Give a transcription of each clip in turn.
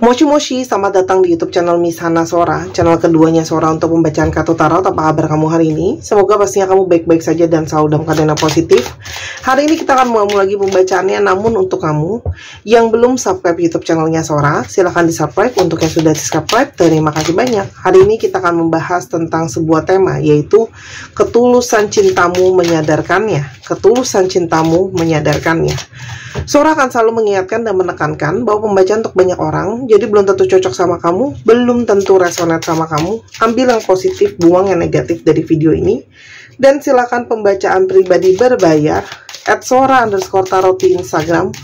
Moshi Moshi, selamat datang di YouTube channel Miss Hana Sora, channel keduanya Sora untuk pembacaan kartu tarot. Apa kabar kamu hari ini? Semoga pastinya kamu baik-baik saja dan selalu dalam keadaan yang positif. Hari ini kita akan mulai lagi pembacaannya, namun untuk kamu yang belum subscribe YouTube channelnya Sora, silahkan di-subscribe. Untuk yang sudah di-subscribe, terima kasih banyak. Hari ini kita akan membahas tentang sebuah tema, yaitu ketulusan cintamu menyadarkannya. Ketulusan cintamu menyadarkannya. Sora akan selalu mengingatkan dan menekankan bahwa pembacaan untuk banyak orang, jadi belum tentu cocok sama kamu, belum tentu resonate sama kamu. Ambil yang positif, buang yang negatif dari video ini. Dan silakan pembacaan pribadi berbayar @sora_tarot di Instagram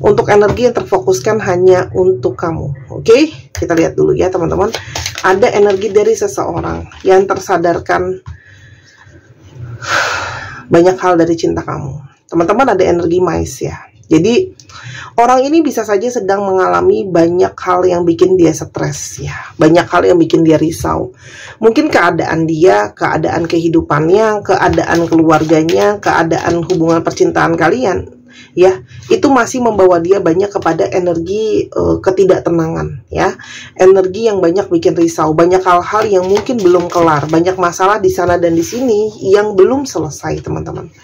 untuk energi yang terfokuskan hanya untuk kamu. Oke, kita lihat dulu ya teman-teman. Ada energi dari seseorang yang tersadarkan banyak hal dari cinta kamu. Teman-teman, ada energi mais ya. Jadi orang ini bisa saja sedang mengalami banyak hal yang bikin dia stres ya, banyak hal yang bikin dia risau. Mungkin keadaan dia, keadaan kehidupannya, keadaan keluarganya, keadaan hubungan percintaan kalian ya, itu masih membawa dia banyak kepada energi ketidaktenangan ya, energi yang banyak bikin risau, banyak hal-hal yang mungkin belum kelar, banyak masalah di sana dan di sini yang belum selesai teman-teman.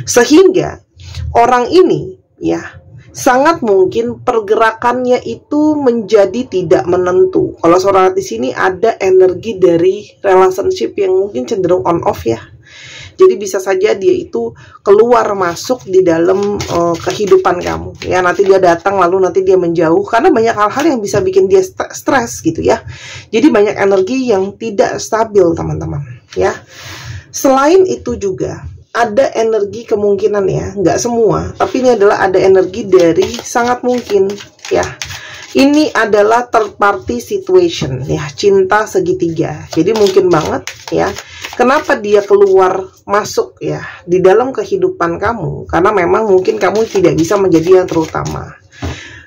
Sehingga orang ini ya, sangat mungkin pergerakannya itu menjadi tidak menentu. Kalau Sora di sini ada energi dari relationship yang mungkin cenderung on off ya. Jadi bisa saja dia itu keluar masuk di dalam kehidupan kamu. Ya, nanti dia datang lalu nanti dia menjauh karena banyak hal-hal yang bisa bikin dia stres gitu ya. Jadi banyak energi yang tidak stabil teman-teman ya. Selain itu juga ada energi kemungkinan ya, nggak semua, tapi ini adalah ada energi dari sangat mungkin ya. Ini adalah third party situation ya, cinta segitiga. Jadi mungkin banget ya, kenapa dia keluar masuk ya di dalam kehidupan kamu, karena memang mungkin kamu tidak bisa menjadi yang terutama.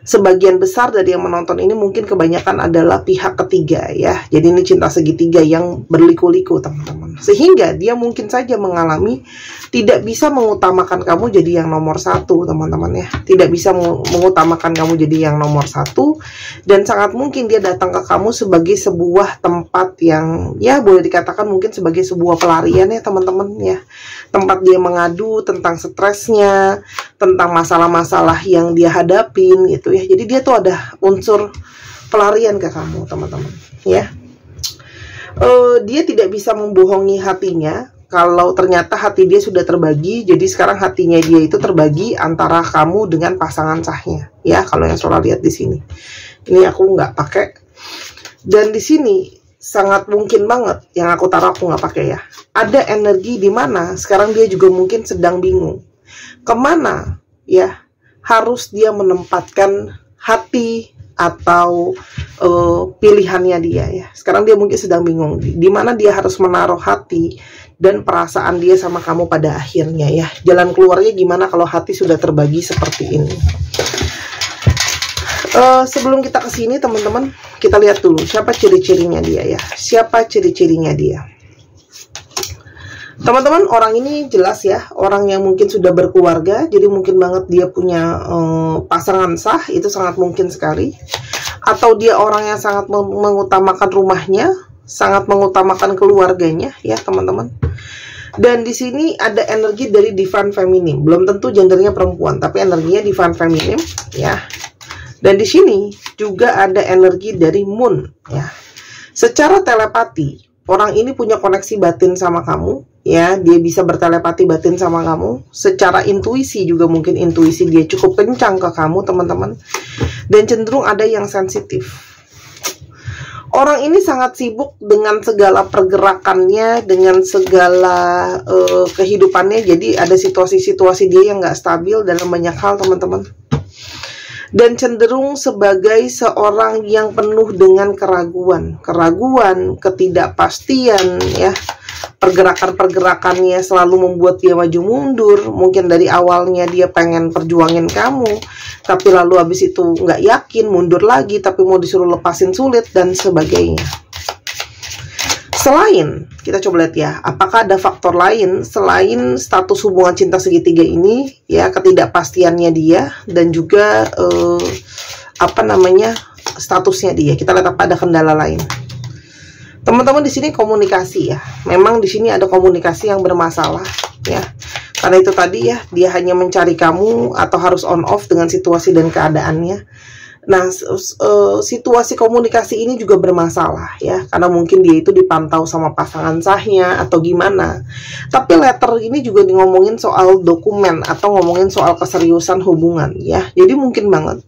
Sebagian besar dari yang menonton ini mungkin kebanyakan adalah pihak ketiga ya. Jadi ini cinta segitiga yang berliku-liku teman-teman. Sehingga dia mungkin saja mengalami tidak bisa mengutamakan kamu jadi yang nomor satu teman-teman ya. Tidak bisa mengutamakan kamu jadi yang nomor satu. Dan sangat mungkin dia datang ke kamu sebagai sebuah tempat yang ya boleh dikatakan mungkin sebagai sebuah pelarian ya teman-teman ya. Tempat dia mengadu tentang stresnya, tentang masalah-masalah yang dia hadapin gitu ya. Jadi dia tuh ada unsur pelarian ke kamu teman-teman ya. Dia tidak bisa membohongi hatinya kalau ternyata hati dia sudah terbagi. Jadi sekarang hatinya dia itu terbagi antara kamu dengan pasangan sahnya ya. Kalau yang Sora lihat di sini, ini aku nggak pakai. Dan di sini sangat mungkin banget yang aku taruh, aku nggak pakai ya. Ada energi di mana sekarang dia juga mungkin sedang bingung kemana ya harus dia menempatkan hati atau pilihannya dia ya. Sekarang dia mungkin sedang bingung di mana dia harus menaruh hati dan perasaan dia sama kamu pada akhirnya ya. Jalan keluarnya gimana kalau hati sudah terbagi seperti ini. Sebelum kita ke sini teman-teman, kita lihat dulu siapa ciri-cirinya dia ya. Siapa ciri-cirinya dia. Teman-teman, orang ini jelas ya, orang yang mungkin sudah berkeluarga, jadi mungkin banget dia punya pasangan sah, itu sangat mungkin sekali. Atau dia orang yang sangat mengutamakan rumahnya, sangat mengutamakan keluarganya ya teman-teman. Dan di sini ada energi dari divine feminine, belum tentu gendernya perempuan, tapi energinya divine feminine ya. Dan di sini juga ada energi dari moon ya. Secara telepati, orang ini punya koneksi batin sama kamu ya, dia bisa bertelepati batin sama kamu. Secara intuisi juga mungkin intuisi dia cukup kencang ke kamu teman-teman. Dan cenderung ada yang sensitif. Orang ini sangat sibuk dengan segala pergerakannya, dengan segala kehidupannya. Jadi ada situasi-situasi dia yang nggak stabil dalam banyak hal teman-teman. Dan cenderung sebagai seorang yang penuh dengan keraguan, ketidakpastian ya. Pergerakan-pergerakannya selalu membuat dia maju mundur. Mungkin dari awalnya dia pengen perjuangin kamu, tapi lalu habis itu nggak yakin, mundur lagi, tapi mau disuruh lepasin sulit dan sebagainya. Selain, kita coba lihat ya, apakah ada faktor lain selain status hubungan cinta segitiga ini ya, ketidakpastiannya dia dan juga statusnya dia. Kita lihat apa ada kendala lain. Teman-teman, di sini komunikasi ya. Memang di sini ada komunikasi yang bermasalah ya. Karena itu tadi ya, dia hanya mencari kamu atau harus on off dengan situasi dan keadaannya. Nah, situasi komunikasi ini juga bermasalah ya, karena mungkin dia itu dipantau sama pasangan sahnya atau gimana. Tapi letter ini juga ngomongin soal dokumen atau ngomongin soal keseriusan hubungan ya. Jadi mungkin banget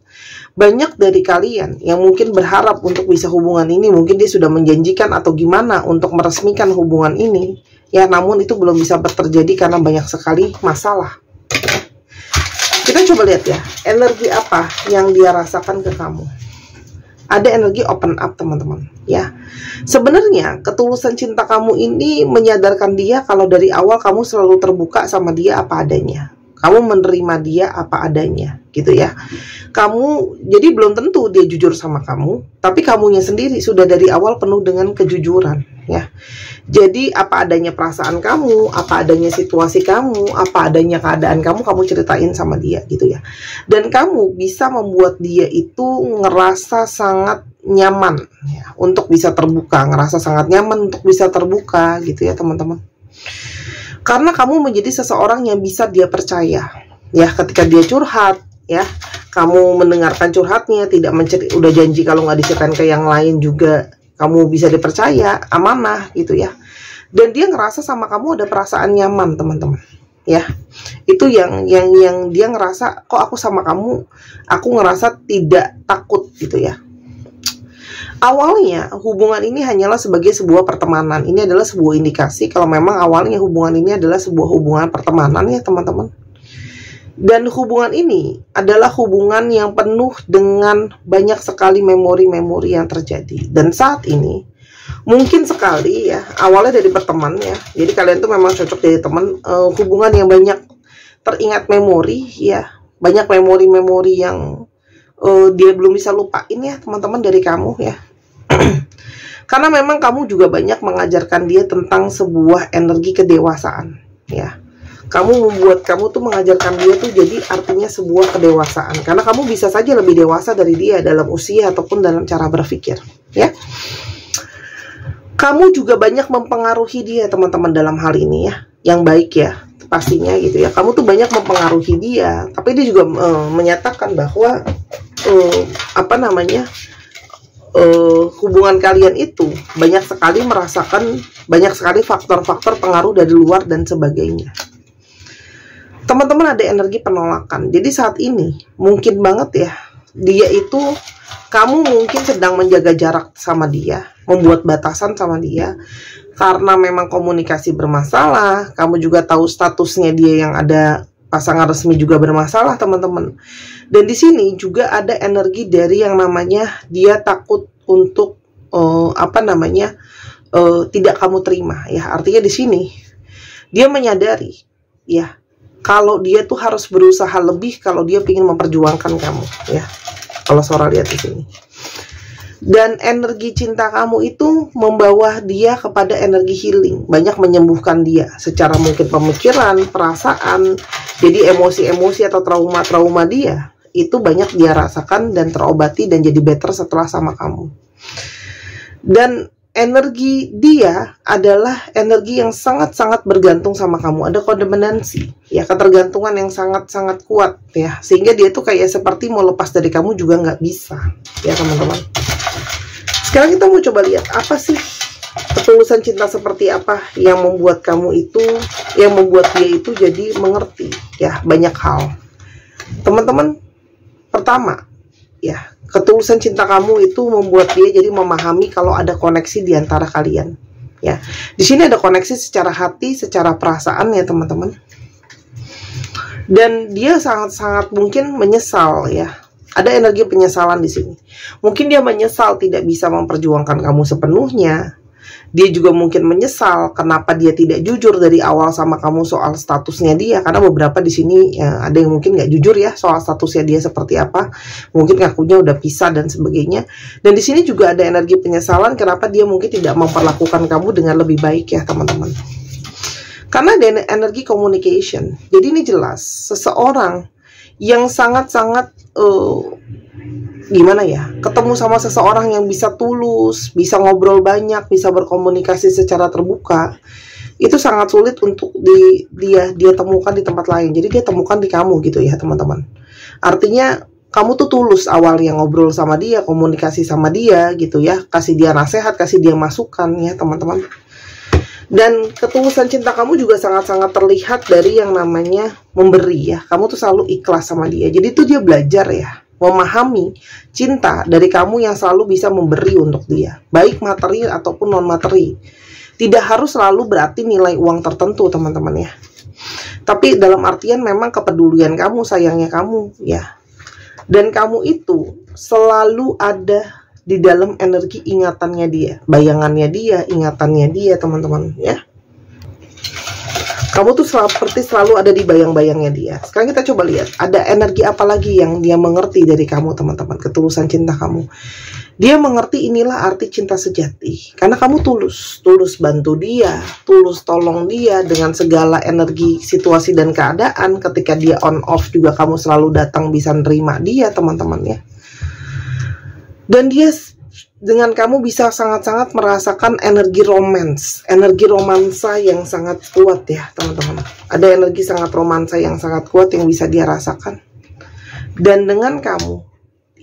banyak dari kalian yang mungkin berharap untuk bisa hubungan ini, mungkin dia sudah menjanjikan atau gimana untuk meresmikan hubungan ini ya, namun itu belum bisa terjadi karena banyak sekali masalah. Kita coba lihat ya, energi apa yang dia rasakan ke kamu. Ada energi open up, teman-teman ya. Sebenarnya ketulusan cinta kamu ini menyadarkan dia kalau dari awal kamu selalu terbuka sama dia apa adanya. Kamu menerima dia apa adanya gitu ya. Kamu jadi belum tentu dia jujur sama kamu, tapi kamunya sendiri sudah dari awal penuh dengan kejujuran ya. Jadi apa adanya perasaan kamu, apa adanya situasi kamu, apa adanya keadaan kamu ceritain sama dia gitu ya. Dan kamu bisa membuat dia itu ngerasa sangat nyaman ya, untuk bisa terbuka, ngerasa sangat nyaman untuk bisa terbuka gitu ya, teman-teman. Karena kamu menjadi seseorang yang bisa dia percaya ya, ketika dia curhat ya, kamu mendengarkan curhatnya, tidak udah janji kalau nggak diceritain ke yang lain juga kamu bisa dipercaya, amanah gitu ya. Dan dia ngerasa sama kamu ada perasaan nyaman, teman-teman ya. Itu yang dia ngerasa, kok aku sama kamu aku ngerasa tidak takut gitu ya. Awalnya hubungan ini hanyalah sebagai sebuah pertemanan. Ini adalah sebuah indikasi kalau memang awalnya hubungan ini adalah sebuah hubungan pertemanan ya, teman-teman. Dan hubungan ini adalah hubungan yang penuh dengan banyak sekali memori-memori yang terjadi. Dan saat ini mungkin sekali ya, awalnya dari berteman ya. Jadi kalian tuh memang cocok jadi teman, hubungan yang banyak teringat memori ya. Banyak memori-memori yang dia belum bisa lupain ya, teman-teman, dari kamu ya. Karena memang kamu juga banyak mengajarkan dia tentang sebuah energi kedewasaan ya. Kamu membuat kamu tuh mengajarkan dia tuh jadi artinya sebuah kedewasaan. Karena kamu bisa saja lebih dewasa dari dia dalam usia ataupun dalam cara berpikir ya. Kamu juga banyak mempengaruhi dia, teman-teman, dalam hal ini ya, yang baik ya pastinya gitu ya. Kamu tuh banyak mempengaruhi dia, tapi dia juga menyatakan bahwa hubungan kalian itu banyak sekali merasakan banyak sekali faktor-faktor pengaruh dari luar dan sebagainya. Teman-teman, ada energi penolakan. Jadi saat ini mungkin banget ya, dia itu, kamu mungkin sedang menjaga jarak sama dia, membuat batasan sama dia karena memang komunikasi bermasalah. Kamu juga tahu statusnya dia yang ada pasangan resmi juga bermasalah, teman-teman. Dan di sini juga ada energi dari yang namanya dia takut untuk tidak kamu terima ya. Artinya di sini dia menyadari ya, kalau dia tuh harus berusaha lebih kalau dia ingin memperjuangkan kamu ya. Kalau Sora lihat di sini. Dan energi cinta kamu itu membawa dia kepada energi healing, banyak menyembuhkan dia secara mungkin pemikiran, perasaan. Jadi emosi-emosi atau trauma-trauma dia itu banyak dia rasakan dan terobati dan jadi better setelah sama kamu. Dan energi dia adalah energi yang sangat-sangat bergantung sama kamu. Ada codependency ya, ketergantungan yang sangat-sangat kuat ya, sehingga dia tuh kayak seperti mau lepas dari kamu juga nggak bisa ya, teman-teman. Sekarang kita mau coba lihat apa sih ketulusan cinta seperti apa yang membuat kamu itu, yang membuat dia itu jadi mengerti ya banyak hal. Teman-teman, pertama ya, ketulusan cinta kamu itu membuat dia jadi memahami kalau ada koneksi di antara kalian ya. Di sini ada koneksi secara hati, secara perasaan ya, teman-teman. Dan dia sangat-sangat mungkin menyesal ya. Ada energi penyesalan di sini. Mungkin dia menyesal tidak bisa memperjuangkan kamu sepenuhnya. Dia juga mungkin menyesal kenapa dia tidak jujur dari awal sama kamu soal statusnya dia. Karena beberapa di sini ya, ada yang mungkin nggak jujur ya soal statusnya dia seperti apa. Mungkin ngakunya udah pisah dan sebagainya. Dan di sini juga ada energi penyesalan kenapa dia mungkin tidak memperlakukan kamu dengan lebih baik ya, teman-teman. Karena ada energi communication. Jadi ini jelas seseorang yang sangat-sangat gimana ya, ketemu sama seseorang yang bisa tulus, bisa ngobrol banyak, bisa berkomunikasi secara terbuka, itu sangat sulit untuk dia temukan di tempat lain. Jadi dia temukan di kamu gitu ya teman-teman. Artinya kamu tuh tulus awal yang ngobrol sama dia, komunikasi sama dia gitu ya, kasih dia nasihat, kasih dia masukan ya teman-teman. Dan ketulusan cinta kamu juga sangat-sangat terlihat dari yang namanya memberi ya. Kamu tuh selalu ikhlas sama dia. Jadi tuh dia belajar ya, memahami cinta dari kamu yang selalu bisa memberi untuk dia, baik materi ataupun non materi. Tidak harus selalu berarti nilai uang tertentu teman-teman ya, tapi dalam artian memang kepedulian kamu, sayangnya kamu ya. Dan kamu itu selalu ada di dalam energi ingatannya dia, bayangannya dia, ingatannya dia teman-teman ya. Kamu tuh seperti selalu ada di bayang-bayangnya dia. Sekarang kita coba lihat, ada energi apa lagi yang dia mengerti dari kamu teman-teman, ketulusan cinta kamu. Dia mengerti inilah arti cinta sejati. Karena kamu tulus bantu dia, tulus tolong dia dengan segala energi, situasi dan keadaan. Ketika dia on off juga kamu selalu datang bisa nerima dia teman-teman ya. Dan dia dengan kamu bisa sangat-sangat merasakan energi romance, energi romansa yang sangat kuat ya teman-teman. Ada energi sangat romansa yang sangat kuat yang bisa dia rasakan. Dan dengan kamu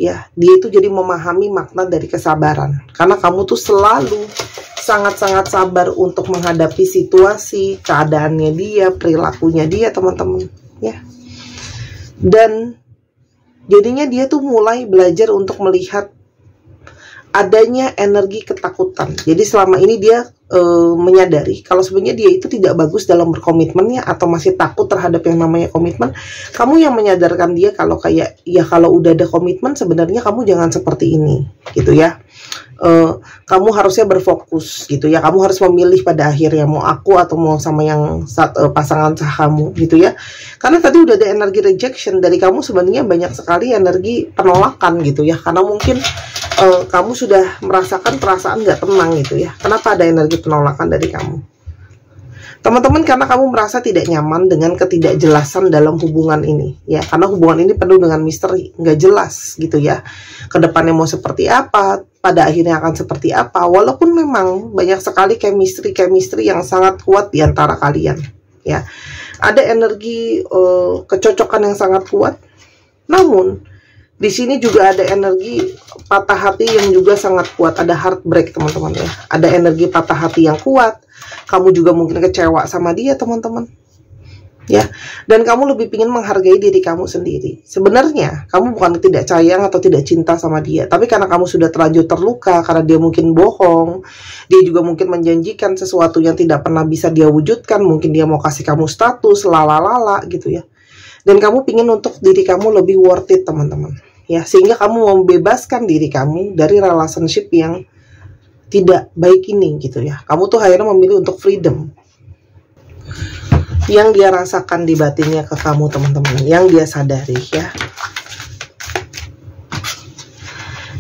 ya, dia itu jadi memahami makna dari kesabaran. Karena kamu tuh selalu sangat-sangat sabar untuk menghadapi situasi, keadaannya dia, perilakunya dia teman-teman ya. Dan jadinya dia tuh mulai belajar untuk melihat adanya energi ketakutan. Jadi selama ini dia menyadari kalau sebenarnya dia itu tidak bagus dalam berkomitmennya atau masih takut terhadap yang namanya komitmen. Kamu yang menyadarkan dia kalau kayak ya kalau udah ada komitmen sebenarnya kamu jangan seperti ini gitu ya. Kamu harusnya berfokus gitu ya. Kamu harus memilih pada akhirnya mau aku atau mau sama yang pasangan sah kamu gitu ya. Karena tadi udah ada energi rejection dari kamu, sebenarnya banyak sekali energi penolakan gitu ya. Karena mungkin kamu sudah merasakan perasaan gak tenang gitu ya. Kenapa ada energi penolakan dari kamu? Teman-teman, karena kamu merasa tidak nyaman dengan ketidakjelasan dalam hubungan ini ya. Karena hubungan ini penuh dengan misteri, nggak jelas gitu ya. Kedepannya mau seperti apa, pada akhirnya akan seperti apa. Walaupun memang banyak sekali chemistry yang sangat kuat di antara kalian ya. Ada energi kecocokan yang sangat kuat. Namun di sini juga ada energi patah hati yang juga sangat kuat. Ada heartbreak teman-teman ya. Ada energi patah hati yang kuat. Kamu juga mungkin kecewa sama dia teman-teman ya. Dan kamu lebih ingin menghargai diri kamu sendiri. Sebenarnya kamu bukan tidak sayang atau tidak cinta sama dia, tapi karena kamu sudah terlanjur terluka, karena dia mungkin bohong, dia juga mungkin menjanjikan sesuatu yang tidak pernah bisa dia wujudkan. Mungkin dia mau kasih kamu status lalalala gitu ya. Dan kamu ingin untuk diri kamu lebih worth it teman-teman ya, sehingga kamu membebaskan diri kamu dari relationship yang tidak baik ini gitu ya. Kamu tuh akhirnya memilih untuk freedom. Yang dia rasakan di batinnya ke kamu teman-teman, yang dia sadari ya.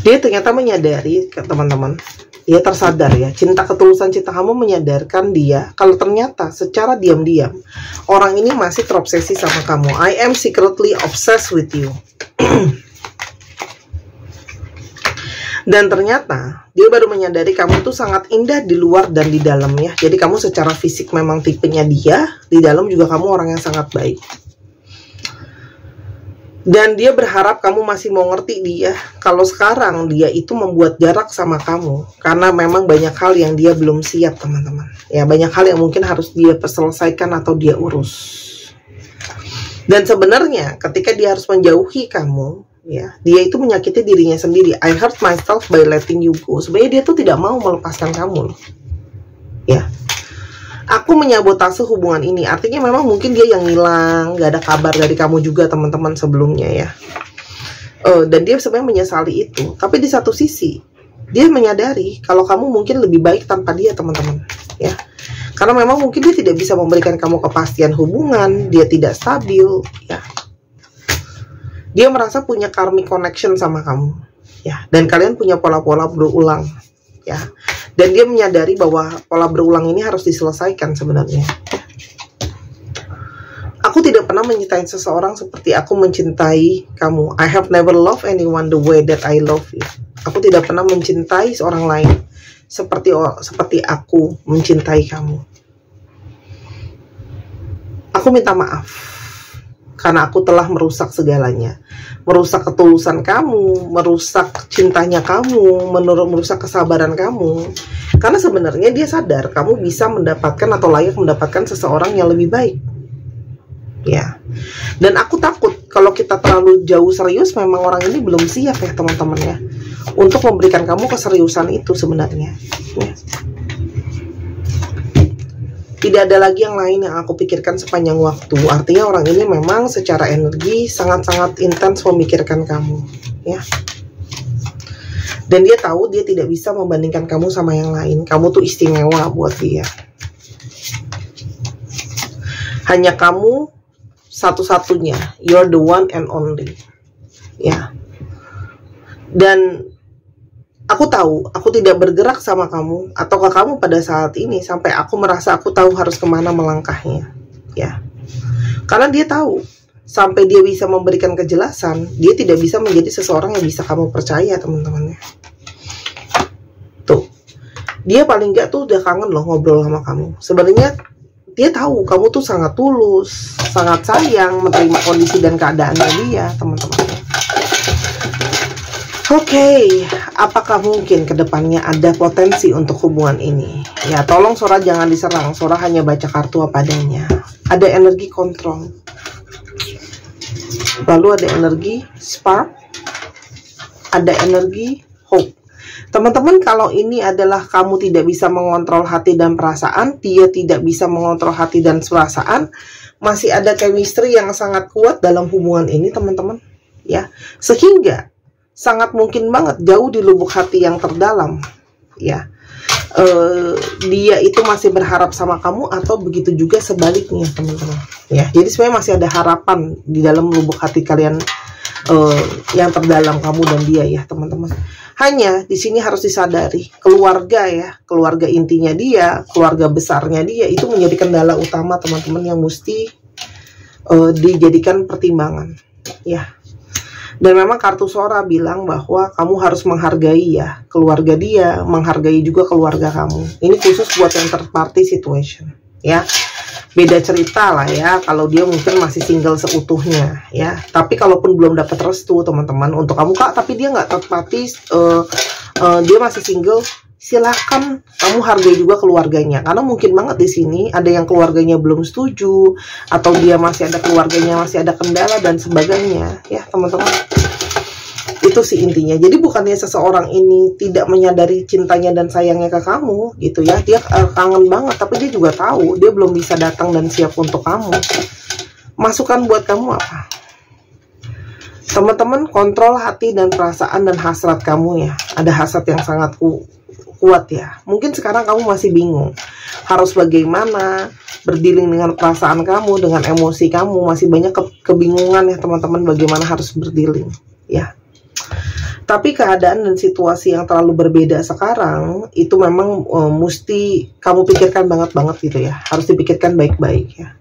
Dia ternyata menyadari teman-teman, dia tersadar ya. Ketulusan cinta kamu menyadarkan dia kalau ternyata secara diam-diam orang ini masih terobsesi sama kamu. I am secretly obsessed with you. Dan ternyata dia baru menyadari kamu tuh sangat indah di luar dan di dalam ya. Jadi kamu secara fisik memang tipenya dia, di dalam juga kamu orang yang sangat baik. Dan dia berharap kamu masih mau ngerti dia kalau sekarang dia itu membuat jarak sama kamu karena memang banyak hal yang dia belum siap teman-teman ya. Banyak hal yang mungkin harus dia selesaikan atau dia urus. Dan sebenarnya ketika dia harus menjauhi kamu ya, dia itu menyakiti dirinya sendiri. I hurt myself by letting you go. Sebenarnya dia tuh tidak mau melepaskan kamu loh ya. Aku menyabotase hubungan ini. Artinya memang mungkin dia yang hilang, gak ada kabar dari kamu juga teman-teman sebelumnya ya. Dan dia sebenarnya menyesali itu. Tapi di satu sisi dia menyadari kalau kamu mungkin lebih baik tanpa dia teman-teman ya. Karena memang mungkin dia tidak bisa memberikan kamu kepastian hubungan, dia tidak stabil ya. Dia merasa punya karmic connection sama kamu ya, dan kalian punya pola-pola berulang ya. Dan dia menyadari bahwa pola berulang ini harus diselesaikan sebenarnya. Aku tidak pernah mencintai seseorang seperti aku mencintai kamu. I have never loved anyone the way that I love you. Aku tidak pernah mencintai seorang lain seperti aku mencintai kamu. Aku minta maaf karena aku telah merusak segalanya, merusak ketulusan kamu, merusak cintanya kamu, merusak kesabaran kamu. Karena sebenarnya dia sadar kamu bisa mendapatkan atau layak mendapatkan seseorang yang lebih baik. Ya, dan aku takut kalau kita terlalu jauh serius, memang orang ini belum siap ya teman-teman ya, untuk memberikan kamu keseriusan itu sebenarnya. Ya. Tidak ada lagi yang lain yang aku pikirkan sepanjang waktu. Artinya orang ini memang secara energi sangat-sangat intens memikirkan kamu, ya. Dan dia tahu dia tidak bisa membandingkan kamu sama yang lain. Kamu tuh istimewa buat dia. Hanya kamu satu-satunya. You're the one and only. Ya. Dan aku tahu, aku tidak bergerak sama kamu ataukah kamu pada saat ini sampai aku merasa aku tahu harus kemana melangkahnya, ya. Karena dia tahu, sampai dia bisa memberikan kejelasan, dia tidak bisa menjadi seseorang yang bisa kamu percaya, teman-teman. Tuh, dia paling nggak tuh udah kangen loh ngobrol sama kamu. Sebenarnya dia tahu kamu tuh sangat tulus, sangat sayang menerima kondisi dan keadaannya dia, teman-teman. Oke, apakah mungkin kedepannya ada potensi untuk hubungan ini? Ya, tolong Sora jangan diserang. Sora hanya baca kartu apa adanya. Ada energi kontrol. Lalu ada energi spark. Ada energi hope. Teman-teman, kalau ini adalah kamu tidak bisa mengontrol hati dan perasaan, dia tidak bisa mengontrol hati dan perasaan, masih ada chemistry yang sangat kuat dalam hubungan ini, teman-teman. Ya, sehingga sangat mungkin banget jauh di lubuk hati yang terdalam, ya, dia itu masih berharap sama kamu, atau begitu juga sebaliknya, teman-teman. Ya, jadi sebenarnya masih ada harapan di dalam lubuk hati kalian yang terdalam, kamu dan dia, ya, teman-teman. Hanya di sini harus disadari, keluarga, ya, keluarga intinya dia, keluarga besarnya dia, itu menjadi kendala utama, teman-teman, yang mesti dijadikan pertimbangan, ya. Dan memang kartu Sora bilang bahwa kamu harus menghargai, ya, keluarga dia, menghargai juga keluarga kamu. Ini khusus buat yang third party situation, ya. Beda cerita lah, ya, kalau dia mungkin masih single seutuhnya, ya. Tapi kalaupun belum dapat restu, teman-teman, untuk kamu, Kak, tapi dia nggak third party, dia masih single, silakan kamu hargai juga keluarganya, karena mungkin banget di sini ada yang keluarganya belum setuju, atau dia masih ada keluarganya masih ada kendala dan sebagainya, ya, teman-teman. Itu sih intinya. Jadi bukannya seseorang ini tidak menyadari cintanya dan sayangnya ke kamu, gitu ya, dia kangen banget, tapi dia juga tahu dia belum bisa datang dan siap untuk kamu. Masukan buat kamu apa? Teman-teman, kontrol hati dan perasaan dan hasrat kamu, ya. Ada hasrat yang sangat kuat, ya. Mungkin sekarang kamu masih bingung harus bagaimana berdealing dengan perasaan kamu, dengan emosi kamu, masih banyak kebingungan, ya, teman-teman, bagaimana harus berdealing, ya. Tapi keadaan dan situasi yang terlalu berbeda sekarang itu memang mesti kamu pikirkan banget gitu, ya. Harus dipikirkan baik-baik, ya.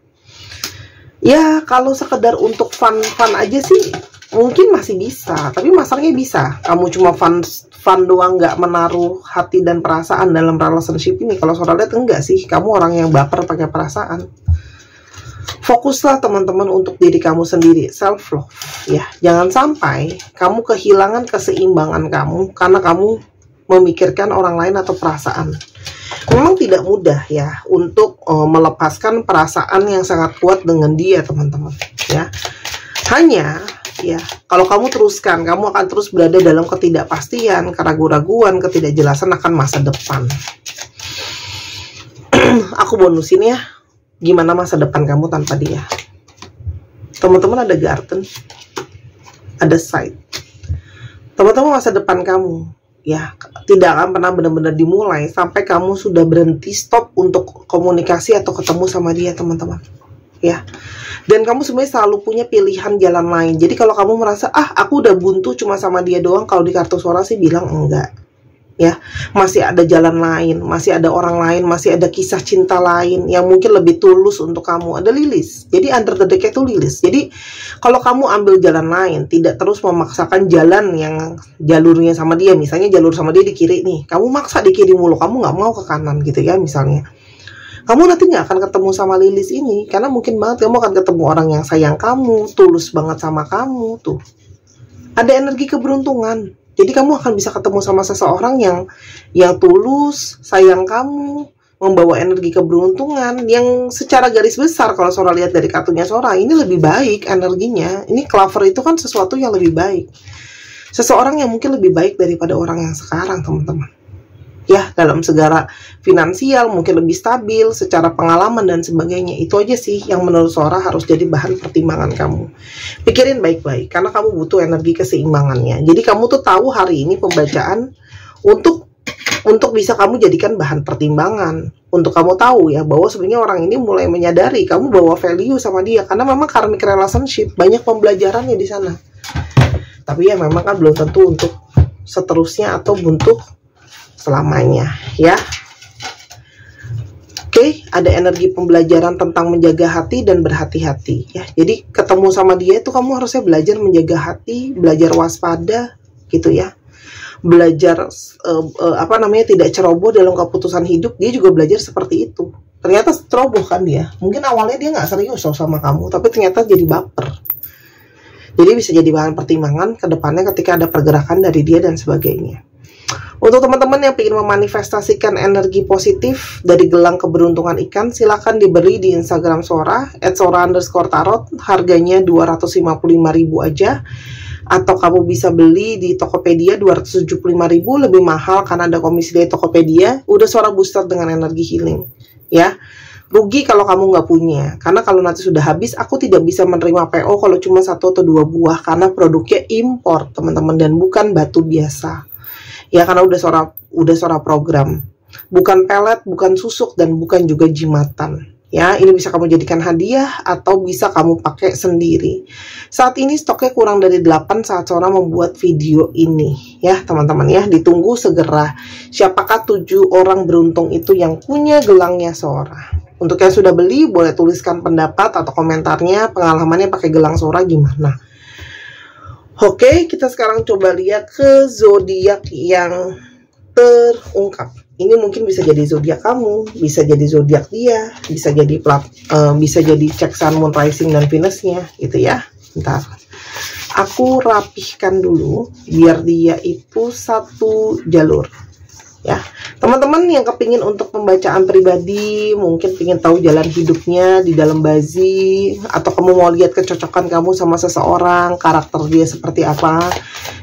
Ya, kalau sekedar untuk fun aja sih mungkin masih bisa, tapi masalahnya bisa kamu cuma fun doang, nggak menaruh hati dan perasaan dalam relationship ini. Kalau Sora lihat enggak sih, kamu orang yang baper pakai perasaan. Fokuslah, teman-teman, untuk diri kamu sendiri, self love, ya. Jangan sampai kamu kehilangan keseimbangan kamu karena kamu memikirkan orang lain atau perasaan. Memang tidak mudah, ya, untuk melepaskan perasaan yang sangat kuat dengan dia, teman-teman, ya. Hanya, ya, kalau kamu teruskan, kamu akan terus berada dalam ketidakpastian, keraguan-raguan, ketidakjelasan akan masa depan. Aku bonusin, ya, gimana masa depan kamu tanpa dia. Teman-teman, ada garden, ada side. Teman-teman, masa depan kamu, ya, tidak akan pernah benar-benar dimulai sampai kamu sudah berhenti, stop untuk komunikasi atau ketemu sama dia, teman-teman, ya. Dan kamu sebenarnya selalu punya pilihan jalan lain. Jadi kalau kamu merasa, aku udah buntu cuma sama dia doang, kalau di kartu Sora sih bilang enggak, ya, masih ada jalan lain, masih ada orang lain, masih ada kisah cinta lain yang mungkin lebih tulus untuk kamu. Ada Lilis, jadi under the deck itu Lilis. Jadi kalau kamu ambil jalan lain, tidak terus memaksakan jalan yang jalurnya sama dia, misalnya jalur sama dia di kiri nih, kamu maksa di kiri mulu, kamu nggak mau ke kanan gitu ya misalnya, kamu nanti nggak akan ketemu sama Lilis ini, karena mungkin banget kamu akan ketemu orang yang sayang kamu, tulus banget sama kamu tuh. Ada energi keberuntungan. Jadi kamu akan bisa ketemu sama seseorang yang tulus, sayang kamu, membawa energi keberuntungan yang secara garis besar kalau Sora lihat dari kartunya Sora, ini lebih baik energinya. Ini Clover itu kan sesuatu yang lebih baik. Seseorang yang mungkin lebih baik daripada orang yang sekarang, teman-teman. Ya, dalam segala finansial mungkin lebih stabil, secara pengalaman dan sebagainya. Itu aja sih yang menurut Sora harus jadi bahan pertimbangan kamu. Pikirin baik-baik, karena kamu butuh energi keseimbangannya. Jadi kamu tuh tahu hari ini pembacaan untuk bisa kamu jadikan bahan pertimbangan. Untuk kamu tahu ya, bahwa sebenarnya orang ini mulai menyadari kamu bawa value sama dia. Karena memang karmic relationship, banyak pembelajarannya di sana. Tapi ya memang kan belum tentu untuk seterusnya atau untuk selamanya ya. Oke, ada energi pembelajaran tentang menjaga hati dan berhati-hati ya. Jadi ketemu sama dia itu kamu harusnya belajar menjaga hati, belajar waspada gitu ya. Belajar tidak ceroboh dalam keputusan hidup. Dia juga belajar seperti itu. Ternyata ceroboh kan dia. Mungkin awalnya dia nggak serius sama kamu, tapi ternyata jadi baper. Jadi bisa jadi bahan pertimbangan ke depannya ketika ada pergerakan dari dia dan sebagainya. Untuk teman-teman yang ingin memanifestasikan energi positif dari gelang keberuntungan ikan, silahkan diberi di Instagram Sora @sora_tarot, harganya 255.000 aja. Atau kamu bisa beli di Tokopedia 275.000, lebih mahal karena ada komisi dari Tokopedia. Udah Sora booster dengan energi healing ya. Rugi kalau kamu nggak punya, karena kalau nanti sudah habis, aku tidak bisa menerima PO kalau cuma 1 atau 2 buah, karena produknya impor teman-teman, dan bukan batu biasa. Ya, karena udah Sora program, bukan pelet, bukan susuk, dan bukan juga jimatan. Ya, ini bisa kamu jadikan hadiah atau bisa kamu pakai sendiri. Saat ini stoknya kurang dari 8 saat Sora membuat video ini. Ya, teman-teman ya, ditunggu segera. Siapakah 7 orang beruntung itu yang punya gelangnya Sora? Untuk yang sudah beli, boleh tuliskan pendapat atau komentarnya, pengalamannya pakai gelang Sora gimana. Oke, kita sekarang coba lihat ke zodiak yang terungkap. Ini mungkin bisa jadi zodiak kamu, bisa jadi zodiak dia, bisa jadi cek Sun, Moon, Rising dan Venusnya, gitu ya. Bentar, aku rapihkan dulu biar dia itu satu jalur. Ya, teman-teman yang kepingin untuk pembacaan pribadi, mungkin pingin tahu jalan hidupnya di dalam Bazi, atau kamu mau lihat kecocokan kamu sama seseorang, karakter dia seperti apa,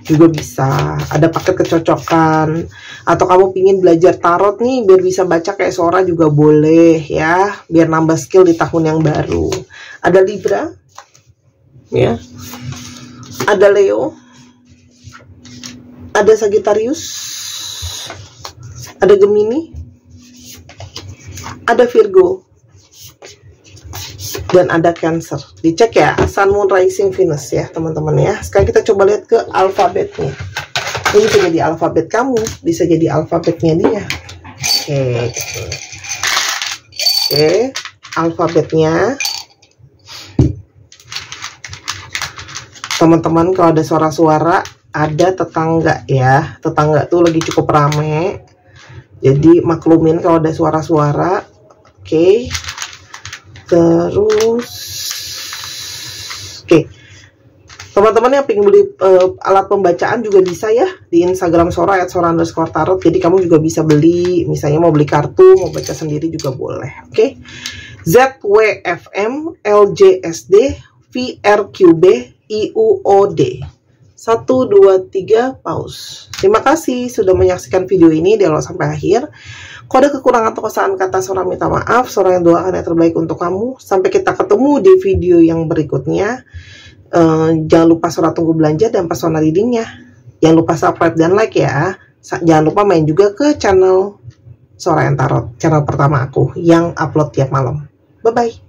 juga bisa. Ada paket kecocokan. Atau kamu pingin belajar tarot nih, biar bisa baca kayak Sora juga boleh ya, biar nambah skill di tahun yang baru. Ada Libra, ya, ada Leo, ada Sagittarius, ada Gemini, ada Virgo, dan ada Cancer. Dicek ya, Sun, Moon, Rising, Venus ya teman-teman ya. Sekarang kita coba lihat ke alfabetnya. Ini bisa jadi alfabet kamu, bisa jadi alfabetnya dia. Oke, alfabetnya. Teman-teman, kalau ada suara-suara, ada tetangga ya. Tetangga tuh lagi cukup rame. Jadi maklumin kalau ada suara-suara. Oke. Terus oke. Teman-teman yang pengen beli alat pembacaan juga bisa ya di Instagram Sora @sora_tarot. Jadi kamu juga bisa beli, misalnya mau beli kartu, mau baca sendiri juga boleh. Oke. ZWFM LJSD VRQB IUOD 1, 2, 3 pause. Terima kasih sudah menyaksikan video ini dari awal sampai akhir. Kalau ada kekurangan atau kesalahan kata, Sora minta maaf. Sora yang doakan yang terbaik untuk kamu. Sampai kita ketemu di video yang berikutnya. Jangan lupa Sora tunggu belanja dan persona readingnya. Jangan lupa subscribe dan like ya. Jangan lupa main juga ke channel Sora yang Tarot, channel pertama aku yang upload tiap malam. Bye bye.